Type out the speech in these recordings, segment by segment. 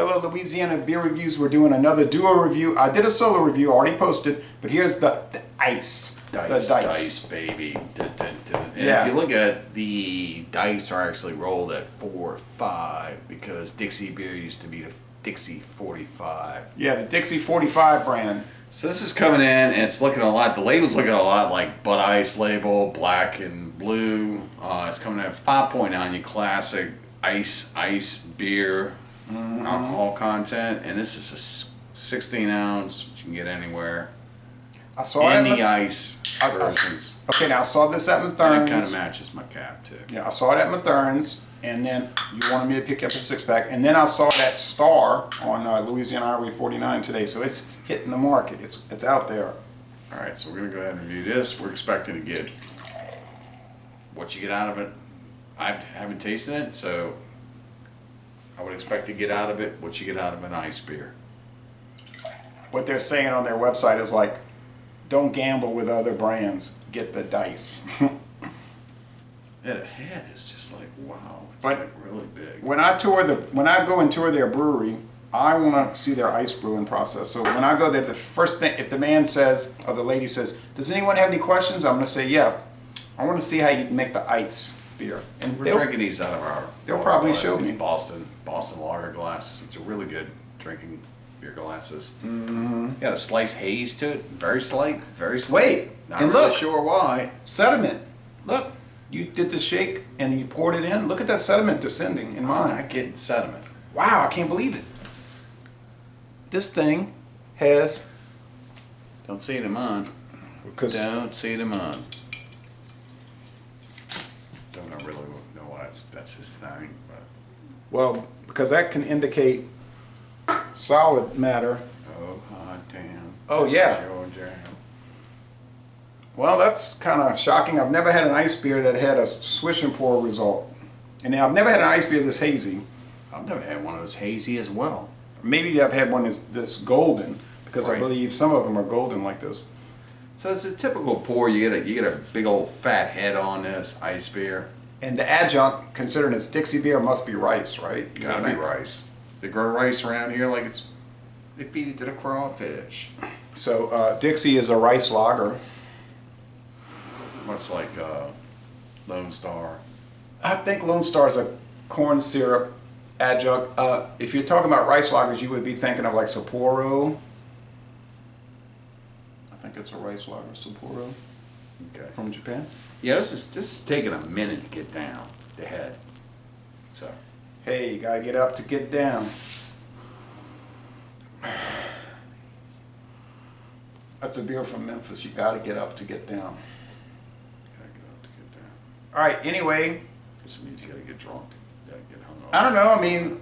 Hello Louisiana Beer Reviews. We're doing another duo review. I did a solo review, already posted, but here's the ice. Dice, baby. And Yeah. if you look at the dice are actually rolled at 4 or 5 because Dixie beer used to be the Dixie 45. Yeah, the Dixie 45 brand. So this is coming in and it's looking a lot, the label's looking a lot like Bud Ice label, black and blue. It's coming in at 5.9, your classic ice beer, alcohol content. And this is a 16 ounce, which you can get anywhere. I saw in it. the ice versions. Okay, now I saw this at And Mathern's. it kind of matches my cap too. Yeah, I saw it at Mathern's, and then you wanted me to pick up a 6-pack, and then I saw that Star on Louisiana Highway 49 today, so it's hitting the market. It's out there. All right, so we're gonna go ahead and review this. We're expecting to get what you get out of it. I haven't tasted it, so I would expect to get out of it what you get out of an ice beer. What they're saying on their website is like, don't gamble with other brands. Get the dice. Yeah, the head is just like wow. It's But like really big. When I go and tour their brewery, I want to see their ice brewing process. So when I go there, the first thing, if the man says or the lady says, "Does anyone have any questions?" I'm going to say, "Yeah, I want to see how you make the ice beer." And We're drinking these out of our. they'll probably show these me. Boston lager glasses, which are really good drinking beer glasses. Got a slight haze to it, very slight, very slight. Wait, not and really look. sure why. Sediment. Look, you did the shake and you poured it in. Look at that sediment descending in I'm mine. not getting sediment. Wow, I can't believe it. This thing has. Don't see it in mine. Don't see it in mine. Don't I really know why that's his thing, but Well, because that can indicate solid matter. oh hot damn. Oh, This yeah. is your jam. Well, that's kind of shocking. I've never had an ice beer that had a swish and pour result. And now I've never had an ice beer this hazy. I've never had one of those hazy as well. Maybe I've had one this golden, because I Right. believe some of them are golden like this. So it's a typical pour. You get a big old fat head on this ice beer. And the adjunct, considering it's Dixie beer, must be rice, right? You Gotta think? be rice. They grow rice around here like they feed it to the crawfish. So Dixie is a rice lager. Much like Lone Star. I think Lone Star is a corn syrup adjunct. If you're talking about rice lagers, you would be thinking of like Sapporo. I think it's a rice lager, Sapporo, Okay. from Japan. Yeah, this is taking a minute to get down the head. So Hey, you gotta get up to get down. That's a beer from Memphis. You gotta get up to get down. gotta get up to get down. All right. Anyway, This means you gotta get drunk. You gotta get hung up. I don't know. I mean,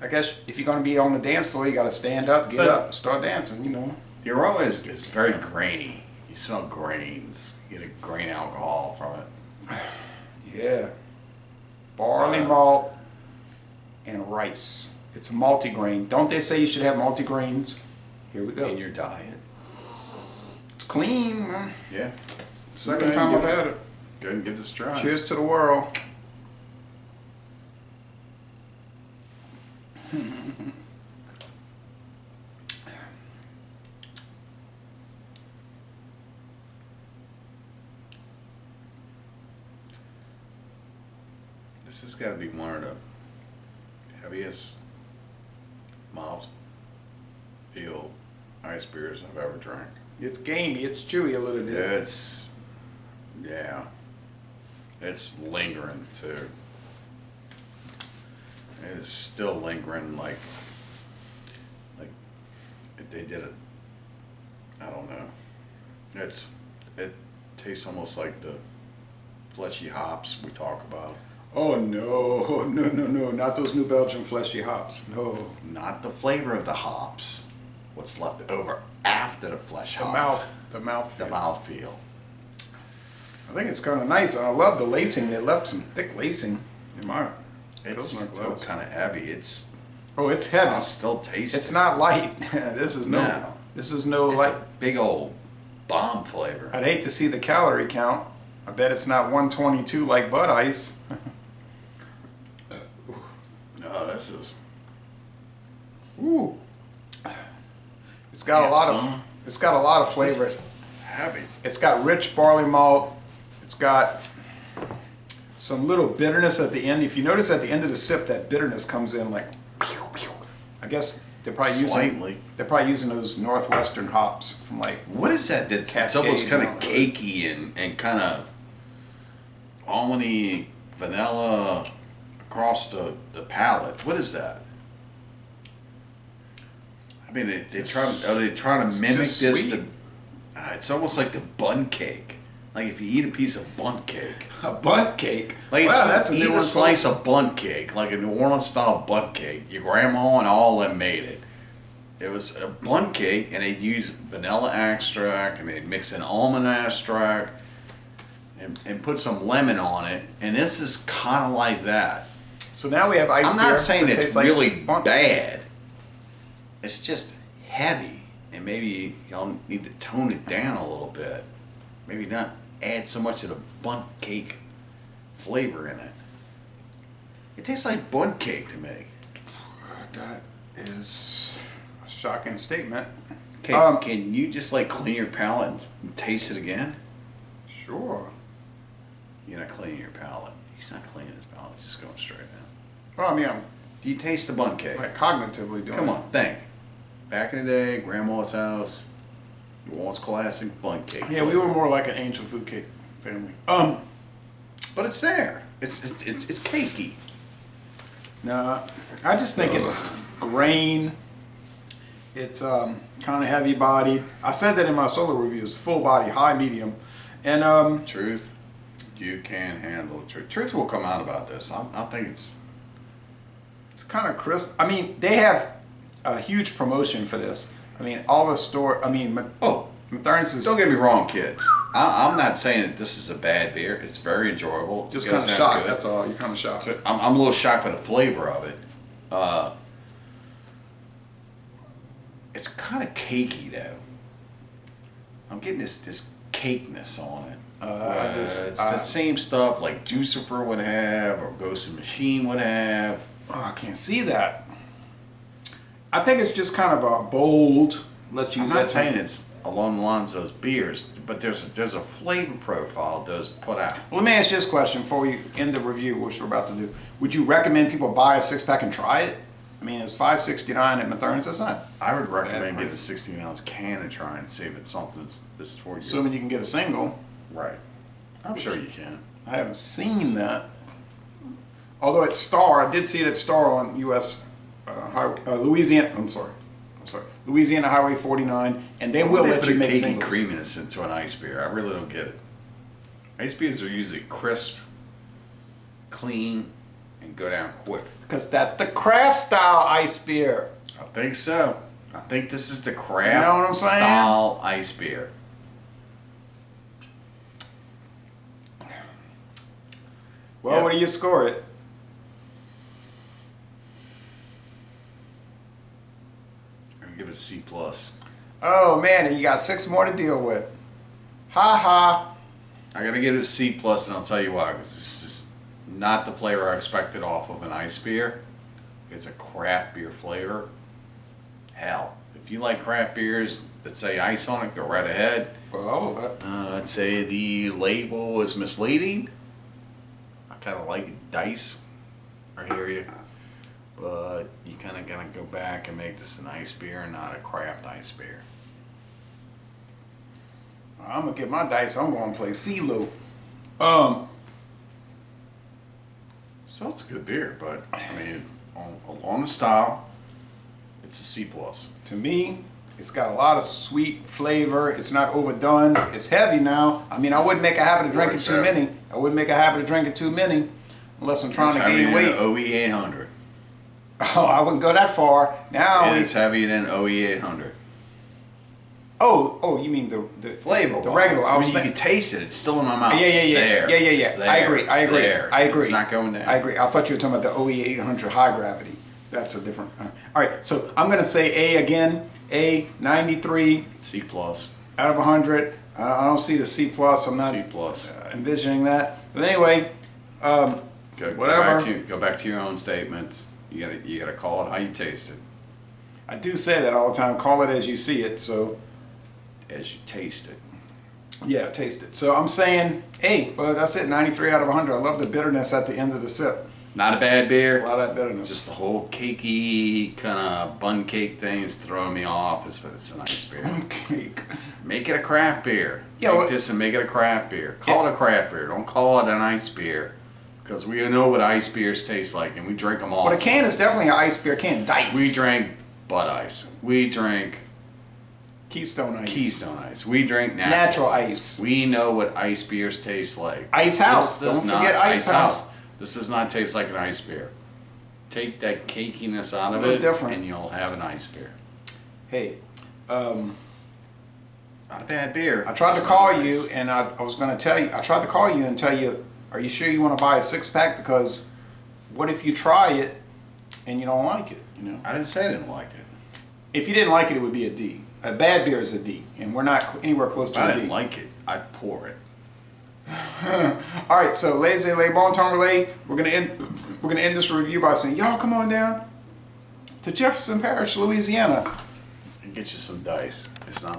I guess if you're gonna be on the dance floor, you gotta stand up, get up, and start dancing. You know. The aroma is very grainy. You smell grains. You get a grain alcohol from it. Yeah. Barley malt and rice. It's a multigrain. Don't they say you should have multigrains? Here we go. In your diet. It's clean, man. Yeah. Second time I've had it. Go ahead and give this a try. Cheers to the world. This has got to be one of the heaviest mouth feel ice beers I've ever drank. It's gamey. It's chewy a little bit. It's lingering too. It's still lingering like if they did it. I don't know. It tastes almost like the fleshy hops we talk about. Oh no, no, not those New Belgium fleshy hops. No. Not the flavor of the hops. What's left over after the flesh The hop. the mouth. The mouthfeel. I think it's kind of nice. I love the lacing. They left some thick lacing in my. It's those are still gloves. kind of heavy. It's Oh, it's heavy. I'll still taste It's it. not light. This is no. No. This is no It's light. a big old bomb flavor. I'd hate to see the calorie count. I bet it's not 122 like Bud Ice. No, this is Ooh. It's got Yeah, a lot some. of. It's got a lot of flavor. Heavy. It's got rich barley malt. It's got some little bitterness at the end. If you notice at the end of the sip, that bitterness comes in like. Pew, pew. I guess they're probably Slightly. using those Northwestern hops from like. What is that? That's it's Cascade, almost kind you of know. cakey and kind of almondy vanilla across the palate. What is that? I mean, they try to mimic just this. sweet. It's almost like the bun cake. Like if you eat a piece of bun cake. A bun cake. Like Wow, if that's a you new eat one. a slice of bun cake, like a New Orleans style bun cake. Your grandma and all them made it. It was a bun cake, and they'd use vanilla extract, and they'd mix in almond extract, and put some lemon on it. And this is kind of like that. So now we have ice I'm beer not saying that it's tastes like really bun cake. bad. It's just heavy, and maybe y'all need to tone it down a little bit. Maybe not add so much of the bun cake flavor in it. It tastes like bun cake to me. That is a shocking statement. Can you just like clean your palate and taste it again? Sure. You're not cleaning your palate. He's not cleaning his palate. He's just going straight now. Well, I mean, Do you taste the bun cake? like cognitively doing Come it. on, think. Back in the day, grandma's house, New Orleans classic bun cake. Yeah, we were more like an angel food cake family. But it's there. It's cakey. No, I just think it's grain. It's kind of heavy bodied. I said that in my solo reviews, full body, high, medium. And Truth, you can handle the truth. Truth will come out about this. I think it's kind of crisp. I mean, they have a huge promotion for this. I mean, all the store. I mean, Mathern's is Don't get me wrong, kids. I'm not saying that this is a bad beer. It's very enjoyable. just It kind of goes down shocked. good. That's all. You're kind of shocked. So I'm a little shocked by the flavor of it. It's kind of cakey though. I'm getting this cakeness on it. It's the same stuff like Juicifer would have or Ghost in the Machine would have. Oh, I can't see that. I think it's just kind of a bold. Let's use I'm that. not saying it's along the lines of those beers, but there's a flavor profile it does put out. Well, let me ask you this question before we end the review, which we're about to do. Would you recommend people buy a 6-pack and try it? I mean, it's $5.69 at Mathern's. That's not. I would recommend Bad getting a 16-ounce can and try and see if it's something that's for you. Assuming you can get a single. Right. I'm sure you can. I haven't seen that. Although at Star, I did see it at Star on U.S. Louisiana. I'm sorry, Louisiana Highway 49, and they will They let put you a make cakey singles. creaminess into an ice beer. I really don't get it. Ice beers are usually crisp, clean, and go down quick. Because that's the craft style ice beer. I think so. I think this is the craft You know what I'm saying? style ice beer. Well, Yep. what do you score it? I'm gonna give it a C plus. Oh man, and you got 6 more to deal with. Ha ha. I gotta give it a C plus, and I'll tell you why. Because this is not the flavor I expected off of an ice beer. It's a craft beer flavor. Hell, if you like craft beers that say ice on it, go right ahead. Well, I'd say the label is misleading. I kind of like dice. I hear you. But you kind of gotta go back and make this an ice beer and not a craft ice beer. I'm gonna get my dice. I'm gonna play CeeLo. So it's a good beer, but I mean, on the style, it's a C plus. To me, it's got a lot of sweet flavor. It's not overdone. It's heavy now. I mean, I wouldn't make a habit of drinking it's too heavy. many. I wouldn't make a habit of drinking too many unless I'm trying It's to heavier gain than weight. OE 800. Oh, I wouldn't go that far. Now, It is heavier than OE 800. oh, you mean the Flavor, the regular? I I was mean, you thinking. can taste it. It's still in my mouth. Yeah. It's there. Yeah. It's there. I agree. It's there. I agree. It's not going down. I agree. I thought you were talking about the OE 800 high gravity. That's a different. All right, so I'm gonna say A again. A 93 C plus. out of 100. I don't see the C plus. I'm not C plus. envisioning that. But anyway, Go whatever. back to your own statements. You gotta call it how you taste it. I do say that all the time. Call it as you see it. So as you taste it. yeah, taste it. So I'm saying, hey, well, that's it. 93 out of 100. I love the bitterness at the end of the sip. Not a bad beer. A lot of that bitterness. It's just the whole cakey kind of bun cake thing is throwing me off. It's a nice beer. Cake. Make it a craft beer. Yeah, Take this and make it a craft beer. Call it a craft beer. Don't call it an ice beer. Because we know what ice beers taste like, and we drink them all. But a can is definitely an ice beer can. Dice. We drank Bud Ice. We drank Keystone Ice. Keystone Ice. We drink natural Ice. We know what ice beers taste like. Ice House. This does Don't forget not- Ice House. This does not taste like an ice beer. Take that cakiness out of A little it, different. and you'll have an ice beer. Hey, Not a bad beer. I tried to Just call nice. you, and I was going to tell you. I tried to call you and tell you, are you sure you want to buy a 6-pack? Because what if you try it and you don't like it? You know, I didn't say I didn't like it. if you didn't like it, it would be a D. A bad beer is a D, and we're not anywhere close If to I a D. didn't like it, I'd pour it. All right, so Laissez Les Bon Temps Relay. We're gonna end this review by saying, y'all come on down to Jefferson Parish, Louisiana. And get you some dice. It's not